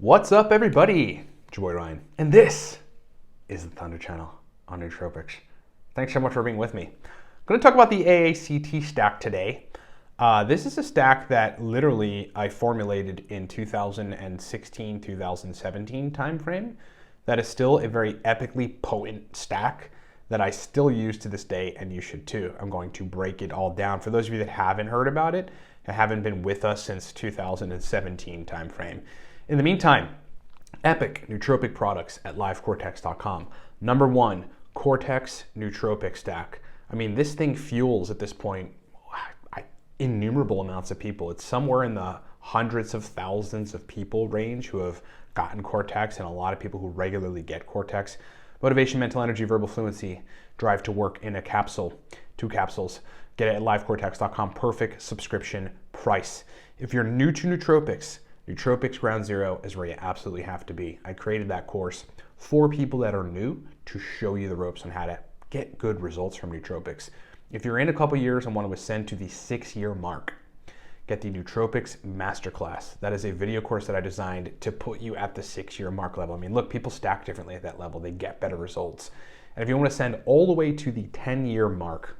What's up, everybody? It's your boy Ryan, and this is the Thunder Channel on Nootropics. Thanks so much for being with me. I'm going to talk about the Aact Stack today. This is a stack that literally I formulated in 2016-2017 timeframe. That is still a very epically potent stack that I still use to this day, and you should too. I'm going to break it all down. For those of you that haven't heard about it and haven't been with us since 2017 timeframe. In the meantime, epic nootropic products at livecortex.com. Number one, Cortex Nootropic Stack. I mean, this thing fuels at this point innumerable amounts of people. It's somewhere in the hundreds of thousands of people range who have gotten Cortex, and a lot of people who regularly get Cortex. Motivation, mental energy, verbal fluency, drive to work in a capsule, 2 capsules. Get it at livecortex.com. Perfect subscription price. If you're new to nootropics, Nootropics Ground Zero is where you absolutely have to be. I created that course for people that are new to show you the ropes on how to get good results from nootropics. If you're in a couple years and want to ascend to the 6-year mark, get the Nootropics Masterclass. That is a video course that I designed to put you at the 6-year mark level. I mean, look, people stack differently at that level. They get better results. And if you want to ascend all the way to the 10-year mark,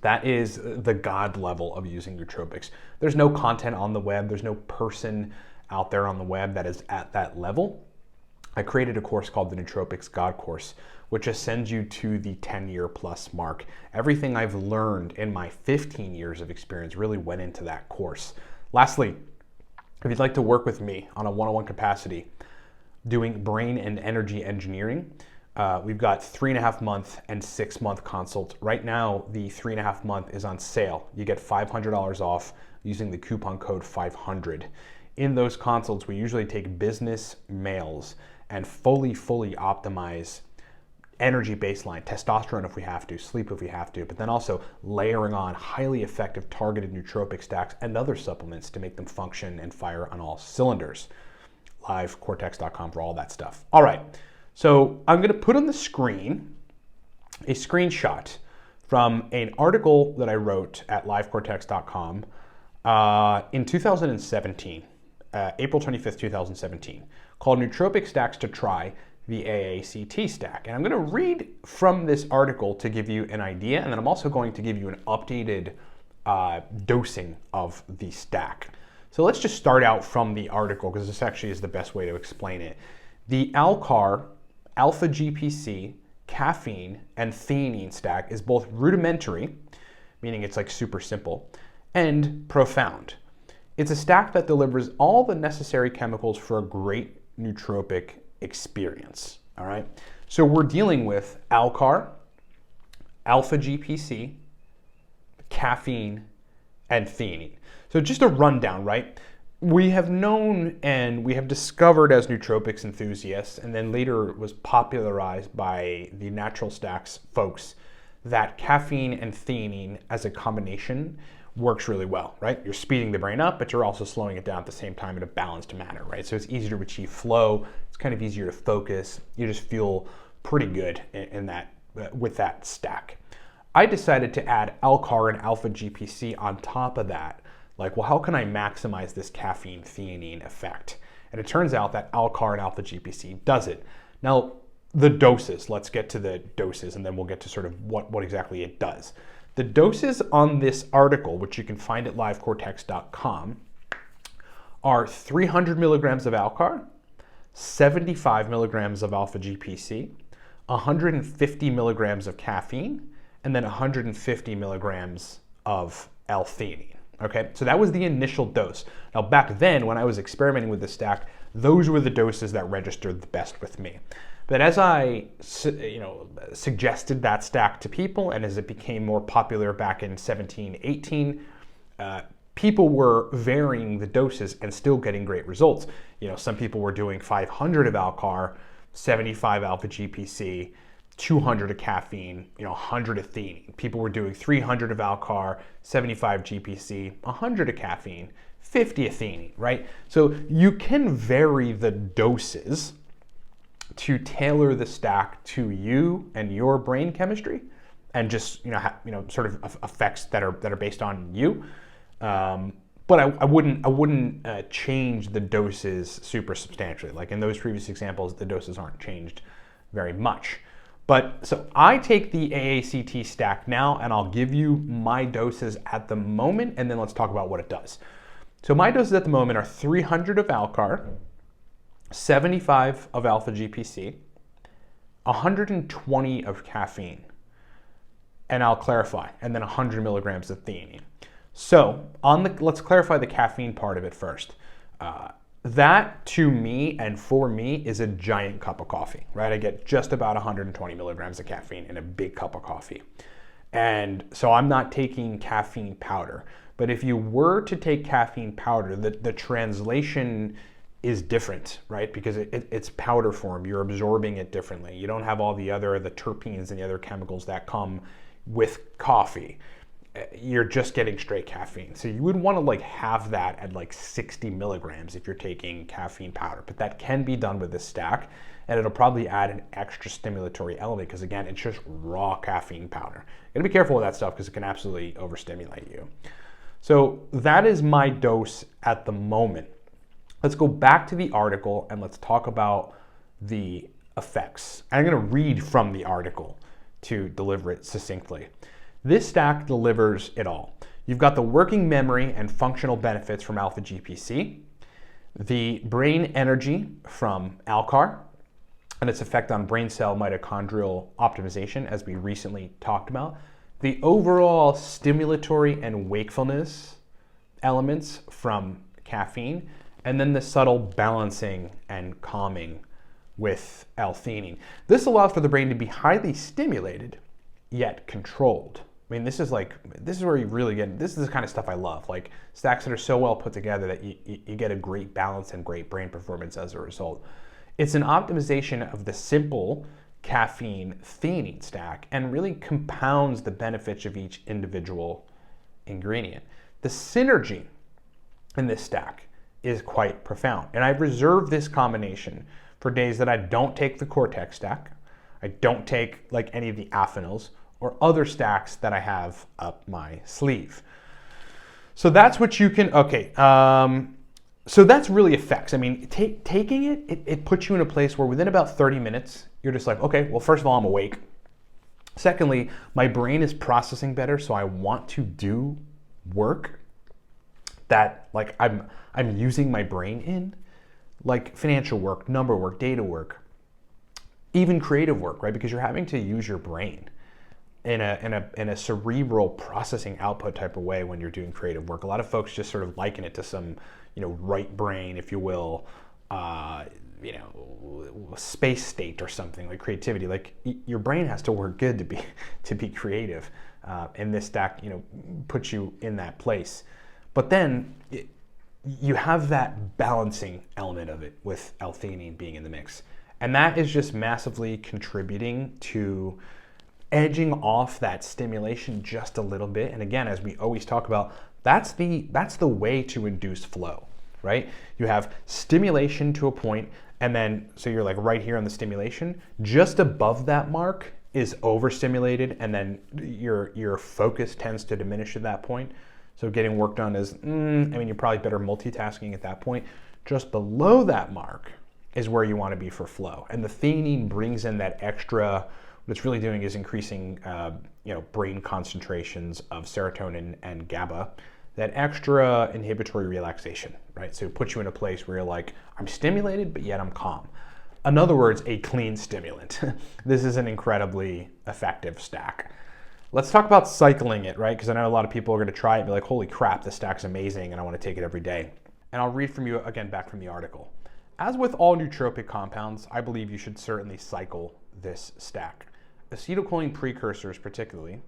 that is the God level of using nootropics. There's no content on the web. There's no person out there on the web that is at that level. I created a course called the Nootropics God Course, which ascends you to the 10-year plus mark. Everything I've learned in my 15 years of experience really went into that course. Lastly, if you'd like to work with me on a one-on-one capacity, doing brain and energy engineering, we've got 3.5-month and 6-month consult. Right now, the 3.5-month is on sale. You get $500 off using the coupon code 500. In those consults, we usually take business males and fully optimize energy baseline, testosterone if we have to, sleep if we have to, but then also layering on highly effective targeted nootropic stacks and other supplements to make them function and fire on all cylinders. Livecortex.com for all that stuff. All right. So I'm going to put on the screen a screenshot from an article that I wrote at livecortex.com in 2017, April 25th, 2017, called Nootropic Stacks to Try, the Aact Stack. And I'm going to read from this article to give you an idea, and then I'm also going to give you an updated dosing of the stack. So let's just start out from the article, because this actually is the best way to explain it. The Alcar alpha GPC, caffeine, and theanine stack is both rudimentary, meaning it's like super simple, and profound. It's a stack that delivers all the necessary chemicals for a great nootropic experience. All right. So we're dealing with Alcar, alpha GPC, caffeine, and theanine. So just a rundown, right? We have known and we have discovered as nootropics enthusiasts, and then later was popularized by the Natural Stacks folks, that caffeine and theanine as a combination works really well, right? You're speeding the brain up, but you're also slowing it down at the same time in a balanced manner, right? So it's easier to achieve flow. It's kind of easier to focus. You just feel pretty good in that with that stack. I decided to add Alcar and alpha GPC on top of that. Like, well, how can I maximize this caffeine theanine effect? And it turns out that Alcar and alpha GPC does it. Now, the doses, let's get to the doses, and then we'll get to sort of what exactly it does. The doses on this article, which you can find at livecortex.com, are 300 milligrams of Alcar, 75 milligrams of alpha GPC, 150 milligrams of caffeine, and then 150 milligrams of L-theanine. Okay, so that was the initial dose. Now back then, when I was experimenting with the stack, those were the doses that registered the best with me. But as I suggested that stack to people, and as it became more popular back in 17, 18, people were varying the doses and still getting great results. You know, some people were doing 500 of Alcar, 75 alpha GPC, 200 of caffeine, 100 of theanine. People were doing 300 of Alcar, 75 GPC, 100 of caffeine, 50 of theanine, right? So you can vary the doses to tailor the stack to you and your brain chemistry, and just sort of effects that are based on you. but I wouldn't change the doses super substantially. Like in those previous examples, the doses aren't changed very much. But so I take the AACT stack now, and I'll give you my doses at the moment, and then let's talk about what it does. So my doses at the moment are 300 of Alcar, 75 of alpha GPC, 120 of caffeine, and I'll clarify, and then 100 milligrams of theanine. So let's clarify the caffeine part of it first. That to me and for me is a giant cup of coffee, right? I get just about 120 milligrams of caffeine in a big cup of coffee. And so I'm not taking caffeine powder. But if you were to take caffeine powder, the translation is different, right? Because it's powder form. You're absorbing it differently. You don't have all the terpenes and the other chemicals that come with coffee. You're just getting straight caffeine. So you would want to like have that at like 60 milligrams if you're taking caffeine powder, but that can be done with this stack, and it'll probably add an extra stimulatory element because again, it's just raw caffeine powder. You gotta be careful with that stuff because it can absolutely overstimulate you. So that is my dose at the moment. Let's go back to the article and let's talk about the effects. I'm gonna read from the article to deliver it succinctly. This stack delivers it all. You've got the working memory and functional benefits from alpha GPC, the brain energy from Alcar, and its effect on brain cell mitochondrial optimization, as we recently talked about, the overall stimulatory and wakefulness elements from caffeine, and then the subtle balancing and calming with L-theanine. This allows for the brain to be highly stimulated, yet controlled. I mean, this is where you really get, this is the kind of stuff I love, like stacks that are so well put together that you get a great balance and great brain performance as a result. It's an optimization of the simple caffeine theanine stack and really compounds the benefits of each individual ingredient. The synergy in this stack is quite profound, and I've reserved this combination for days that I don't take the Cortex stack, I don't take like any of the Affinals, or other stacks that I have up my sleeve. So that's what you can, so that's really effects. I mean, taking it puts you in a place where within about 30 minutes, you're just like, okay, well, first of all, I'm awake. Secondly, my brain is processing better, so I want to do work that like I'm using my brain in, like financial work, number work, data work, even creative work, right? Because you're having to use your brain in a cerebral processing output type of way when you're doing creative work. A lot of folks just sort of liken it to some, right brain, if you will, space state or something like creativity. Like your brain has to work good to be creative, and this stack, puts you in that place. But then you have that balancing element of it with L-theanine being in the mix, and that is just massively contributing to edging off that stimulation just a little bit. And again, as we always talk about, that's the way to induce flow, right? You have stimulation to a point, and then so you're like right here on the stimulation. Just above that mark is overstimulated, and then your focus tends to diminish at that point. So getting work done is, you're probably better multitasking at that point. Just below that mark is where you want to be for flow, and the theanine brings in that extra. What it's really doing is increasing, brain concentrations of serotonin and GABA, that extra inhibitory relaxation, right? So it puts you in a place where you're like, I'm stimulated, but yet I'm calm. In other words, a clean stimulant. This is an incredibly effective stack. Let's talk about cycling it, right? Because I know a lot of people are going to try it and be like, holy crap, this stack's amazing, and I want to take it every day. And I'll read from you again back from the article. As with all nootropic compounds, I believe you should certainly cycle this stack. Acetylcholine precursors, particularly,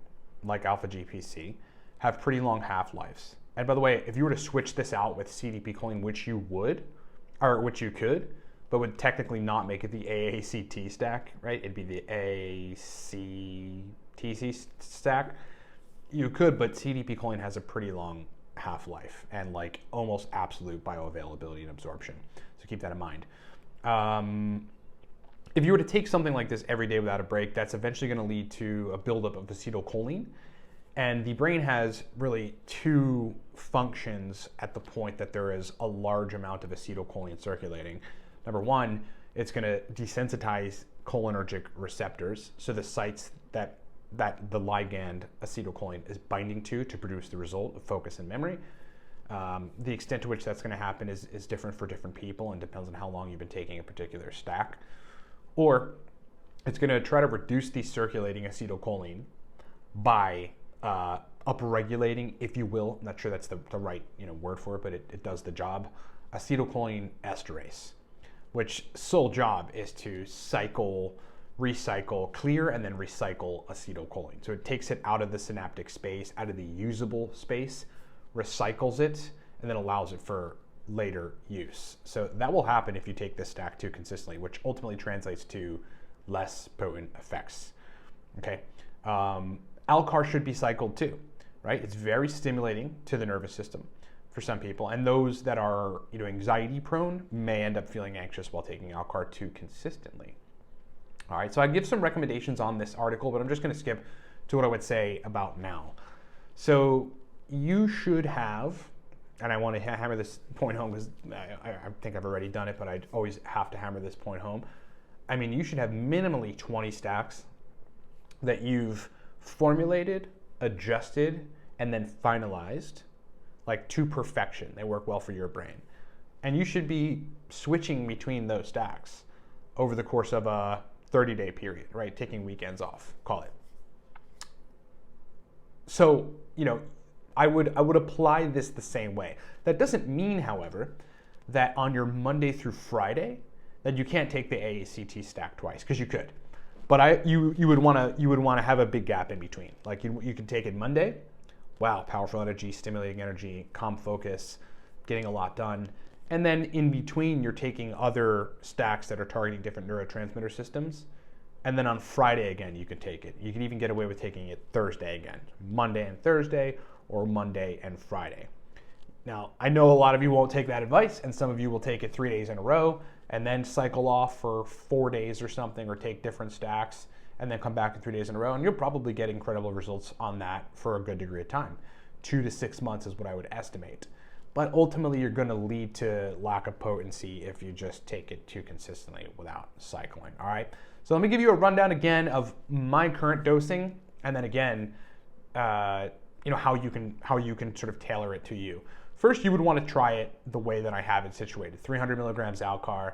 like alpha GPC, have pretty long half-lives. And by the way, if you were to switch this out with CDP choline, which you could, but would technically not make it the AACT stack, right? It'd be the ACTC stack. You could, but CDP choline has a pretty long half-life and like almost absolute bioavailability and absorption. So keep that in mind. If you were to take something like this every day without a break, that's eventually going to lead to a buildup of acetylcholine And the brain has really two functions at the point that there is a large amount of acetylcholine circulating. Number one, it's going to desensitize cholinergic receptors, so the sites that the ligand acetylcholine is binding to produce the result of focus and memory. The extent to which that's going to happen is different for different people and depends on how long you've been taking a particular stack. Or it's going to try to reduce the circulating acetylcholine by upregulating, if you will, I'm not sure that's the right word for it, but it does the job, acetylcholine esterase, which sole job is to cycle, recycle, clear, and then recycle acetylcholine. So it takes it out of the synaptic space, out of the usable space, recycles it, and then allows it for later use. So that will happen if you take this stack too consistently, which ultimately translates to less potent effects. Okay, Alcar should be cycled too, right? It's very stimulating to the nervous system for some people, and those that are anxiety prone may end up feeling anxious while taking Alcar too consistently. All right, so I give some recommendations on this article, but I'm just going to skip to what I would say about now. So you should have, and I want to hammer this point home because I think I've already done it, but I always have to hammer this point home. I mean, you should have minimally 20 stacks that you've formulated, adjusted, and then finalized, like to perfection. They work well for your brain. And you should be switching between those stacks over the course of a 30-day period, right? Taking weekends off, call it. So, I would apply this the same way. That doesn't mean, however, that on your Monday through Friday, that you can't take the AACT stack twice, because you could. But you would want to have a big gap in between. Like you can take it Monday, wow, powerful energy, stimulating energy, calm focus, getting a lot done. And then in between, you're taking other stacks that are targeting different neurotransmitter systems. And then on Friday again, you can take it. You can even get away with taking it Thursday again, Monday and Thursday, or Monday and Friday. Now, I know a lot of you won't take that advice, and some of you will take it 3 days in a row and then cycle off for 4 days or something, or take different stacks and then come back to 3 days in a row. And you'll probably get incredible results on that for a good degree of time. 2 to 6 months is what I would estimate. But ultimately, you're going to lead to lack of potency if you just take it too consistently without cycling. All right. So let me give you a rundown again of my current dosing, and then again, how you can sort of tailor it to you. First, you would want to try it the way that I have it situated: 300 milligrams Alcar,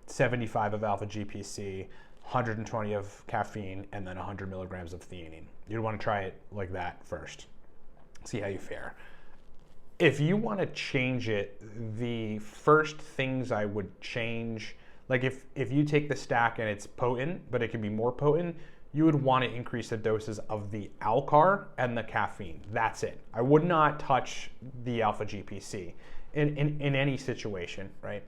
75 of alpha GPC, 120 of caffeine, and then 100 milligrams of theanine. You'd want to try it like that first. See how you fare. If you want to change it, the first things I would change, like if you take the stack and it's potent, but it can be more potent, you would want to increase the doses of the Alcar and the caffeine. That's it. I would not touch the alpha GPC in any situation, right?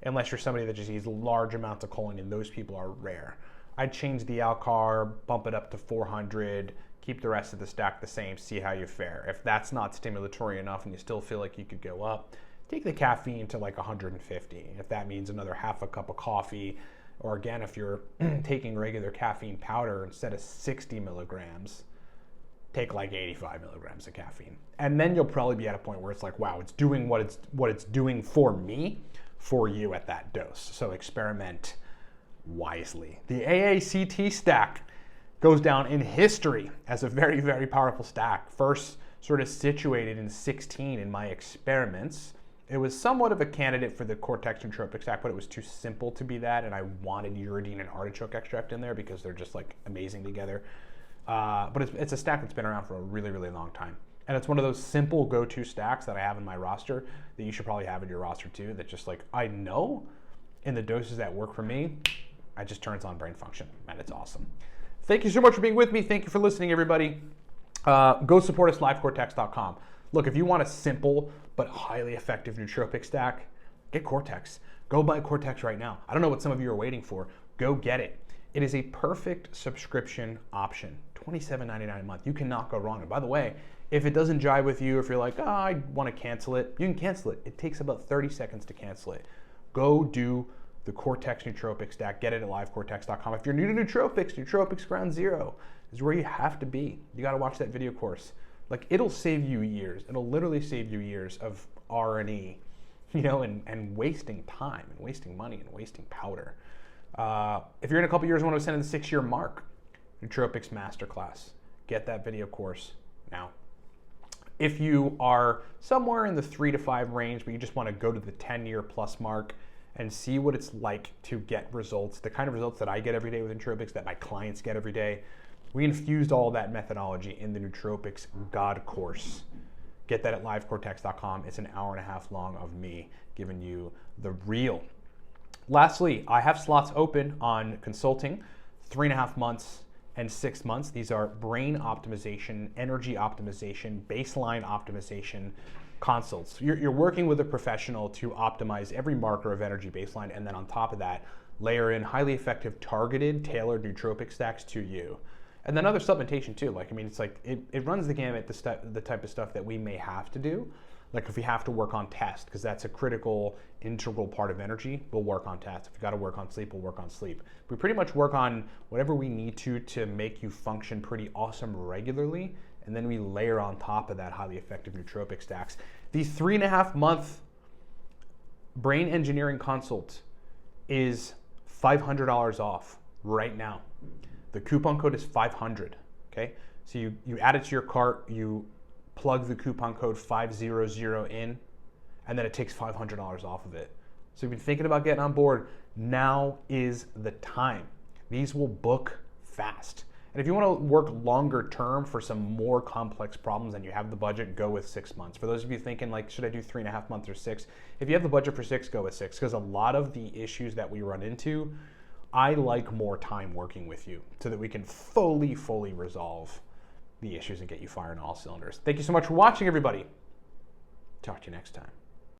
Unless you're somebody that just eats large amounts of choline, and those people are rare. I'd change the Alcar, bump it up to 400, keep the rest of the stack the same, see how you fare. If that's not stimulatory enough and you still feel like you could go up, take the caffeine to like 150. If that means another half a cup of coffee, or again, if you're taking regular caffeine powder, instead of 60 milligrams, take like 85 milligrams of caffeine. And then you'll probably be at a point where it's like, wow, it's doing what it's doing for me, for you at that dose. So experiment wisely. The AACT stack goes down in history as a very, very powerful stack. First sort of situated in 16 in my experiments. It was somewhat of a candidate for the Cortex Nootropic stack, but it was too simple to be that, and I wanted uridine and artichoke extract in there because they're just like amazing together. But it's a stack that's been around for a really, really long time. And it's one of those simple go-to stacks that I have in my roster that you should probably have in your roster too, that just like, I know in the doses that work for me, it just turns on brain function, and it's awesome. Thank you so much for being with me. Thank you for listening, everybody. Go support us, livecortex.com. Look, if you want a simple but highly effective nootropic stack, get Cortex. Go buy Cortex right now. I don't know what some of you are waiting for. Go get it. It is a perfect subscription option. $27.99 a month. You cannot go wrong. And by the way, if it doesn't jive with you, if you're like, oh, I want to cancel it, you can cancel it. It takes about 30 seconds to cancel it. Go do the Cortex Nootropic stack. Get it at livecortex.com. If you're new to nootropics, Nootropics Ground Zero is where you have to be. You got to watch that video course. Like, it'll save you years. It'll literally save you years of R&E, you know, and wasting time and wasting money and wasting powder. If you're in a couple years and want to send in the 6-year mark, Nootropics Masterclass, get that video course now. If you are somewhere in the 3 to 5 range, but you just want to go to the 10-year plus mark and see what it's like to get results, the kind of results that I get every day with Nootropics, that my clients get every day, we infused all that methodology in the Nootropics God course. Get that at livecortex.com. It's an hour and a half long of me giving you the real. Lastly, I have slots open on consulting, 3.5 months and 6 months. These are brain optimization, energy optimization, baseline optimization consults. You're working with a professional to optimize every marker of energy baseline, and then on top of that, layer in highly effective, targeted, tailored nootropic stacks to you. And then other supplementation too. Like, I mean, it's like, it runs the gamut, the type of stuff that we may have to do. Like, if we have to work on test, because that's a critical, integral part of energy, we'll work on test. If we got to work on sleep, we'll work on sleep. We pretty much work on whatever we need to make you function pretty awesome regularly, and then we layer on top of that highly effective nootropic stacks. The 3.5 month brain engineering consult is $500 off right now. The coupon code is 500, okay? So you add it to your cart, you plug the coupon code 500 in, and then it takes $500 off of it. So if you've been thinking about getting on board, now is the time. These will book fast. And if you want to work longer term for some more complex problems and you have the budget, go with 6 months. For those of you thinking, like, should I do 3.5 months or 6? If you have the budget for 6, go with 6, because a lot of the issues that we run into, I like more time working with you so that we can fully resolve the issues and get you firing all cylinders. Thank you so much for watching, everybody. Talk to you next time.